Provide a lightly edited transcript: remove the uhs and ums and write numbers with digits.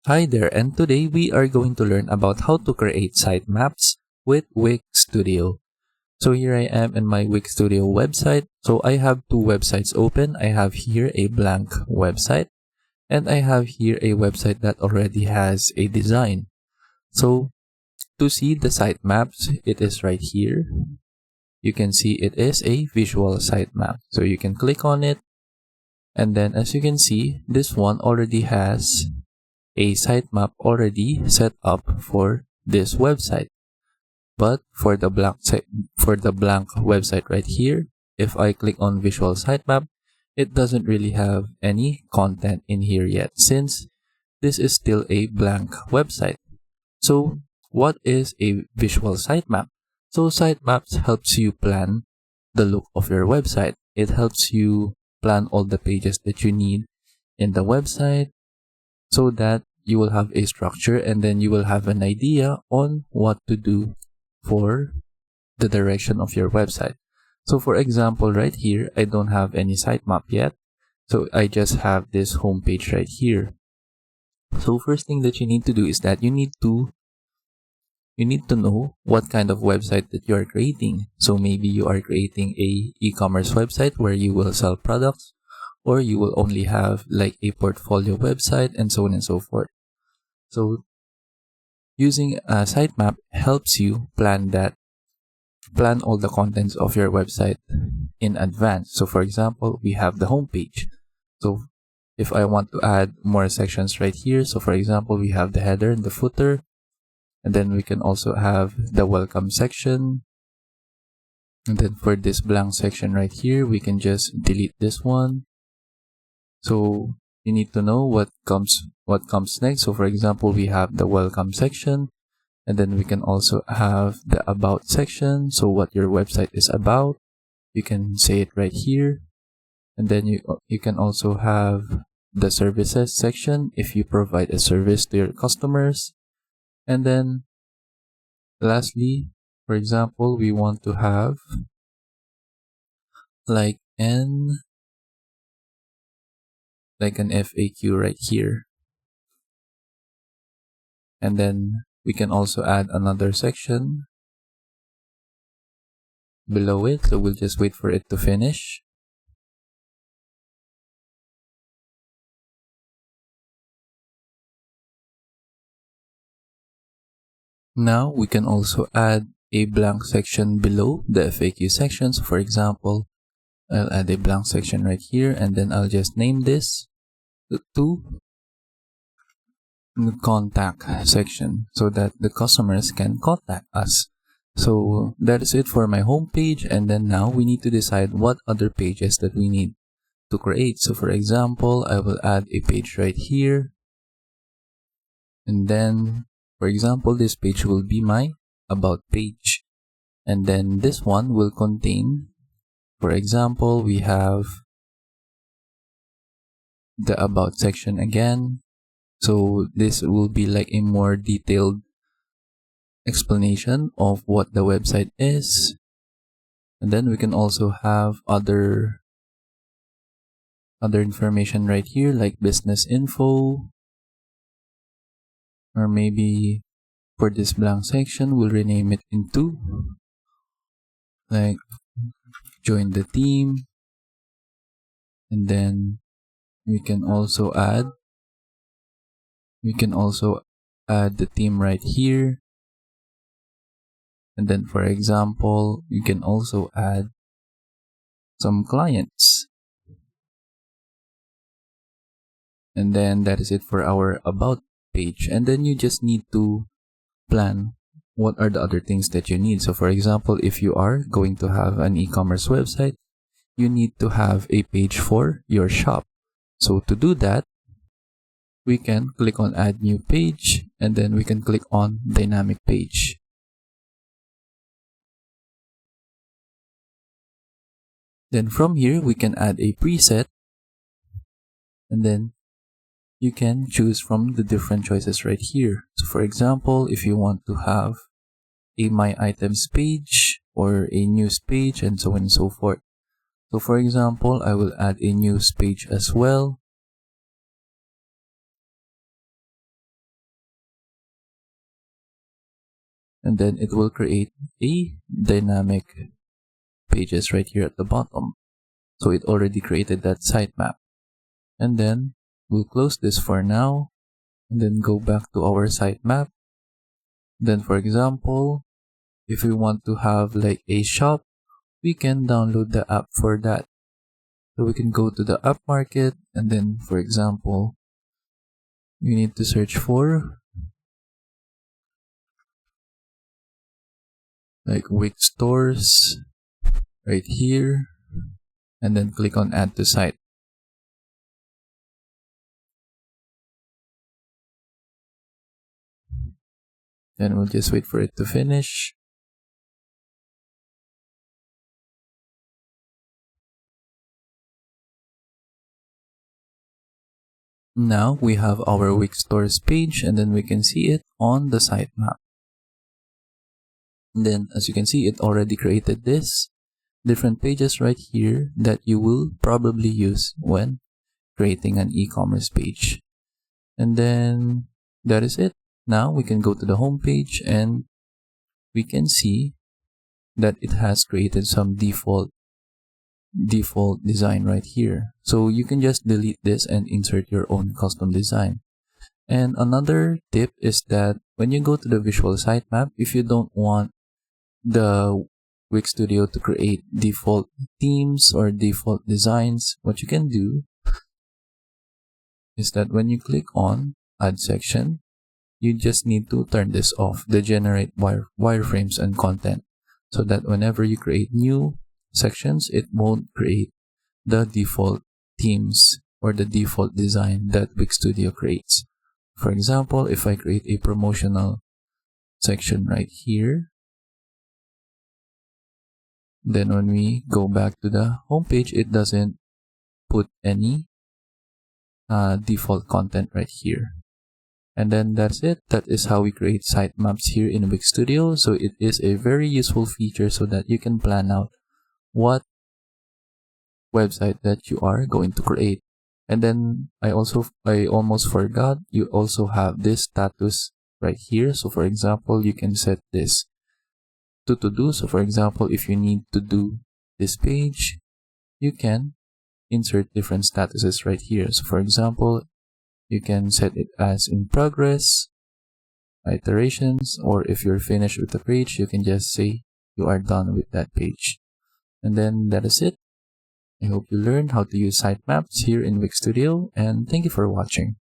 Hi there, and today we are going to learn about how to create sitemaps with Wix Studio. So here I am in my Wix Studio website. So I have two websites open. I have here a blank website, and I have here a website that already has a design. So to see the sitemaps, it is right here. You can see it is a visual sitemap. So you can click on it, and then as you can see, this one already has a sitemap already set up for this website. But for the blank website right here, if I click on visual sitemap, it doesn't really have any content in here yet since this is still a blank website. So what is a visual sitemap? So sitemaps helps you plan the look of your website. It helps you plan all the pages that you need in the website, so that you will have a structure and then you will have an idea on what to do for the direction of your website. So for example, right here, I don't have any sitemap yet. So I just have this home page right here. So first thing that you need to do is that you need to know what kind of website that you are creating. So maybe you are creating a e-commerce website where you will sell products, or you will only have like a portfolio website, and so on and so forth. So using a sitemap helps you plan all the contents of your website in advance. So for example, we have the home page. So if I want to add more sections right here, so for example, we have the header and the footer, and then we can also have the welcome section. And then for this blank section right here, we can just delete this one. So you need to know what comes next. So for example, we have the welcome section, and then we can also have the about section. So what your website is about, you can say it right here. And then you can also have the services section if you provide a service to your customers. And then lastly, for example, we want to have like an FAQ right here. And then we can also add another section below it. So we'll just wait for it to finish. Now we can also add a blank section below the FAQ section. So for example, I'll add a blank section right here, and then I'll just name this to the contact section so that the customers can contact us. So that is it for my home page, and then now we need to decide what other pages that we need to create. So for example, I will add a page right here, and then for example, this page will be my about page, and then this one will contain, for example, we have the about section again. So this will be like a more detailed explanation of what the website is. And then we can also have other information right here, like business info, or maybe for this blank section, we'll rename it into like join the team. And then we can also add the team right here. And then for example, you can also add some clients. And then that is it for our about page. And then you just need to plan what are the other things that you need. So for example, if you are going to have an e-commerce website, you need to have a page for your shop. So to do that, we can click on add new page, and then we can click on dynamic page. Then from here, we can add a preset, and then you can choose from the different choices right here. So for example, if you want to have a my items page or a news page, and so on and so forth. So for example, I will add a news page as well. and then it will create a dynamic pages right here at the bottom. So it already created that sitemap. And then we'll close this for now, and then go back to our sitemap. Then for example, if we want to have like a shop, we can download the app for that. So we can go to the app market, and then for example, we need to search for like Wix stores right here, and then click on add to site. Then we'll just wait for it to finish. Now we have our Wix stores page, and then we can see it on the sitemap. And then as you can see, it already created this different pages right here that you will probably use when creating an e-commerce page. And then that is it. Now we can go to the home page, and we can see that it has created some default design right here. So you can just delete this and insert your own custom design. And another tip is that when you go to the visual sitemap, if you don't want the Wix Studio to create default themes or default designs, what you can do is that when you click on add section, you just need to turn this off, the generate wireframes and content, so that whenever you create new sections, it won't create the default themes or the default design that Wix Studio creates. For example, if I create a promotional section right here, then when we go back to the home page, it doesn't put any default content right here. And then that's it. That is how we create sitemaps here in Wix Studio. So it is a very useful feature so that you can plan out what website that you are going to create. And then I almost forgot, you also have this status right here. So for example, you can set this to do. So for example, if you need to do this page, you can insert different statuses right here. So for example, you can set it as in progress, iterations, or if you're finished with the page, you can just say you are done with that page. And then that is it. I hope you learned how to use sitemaps here in Wix Studio, and thank you for watching.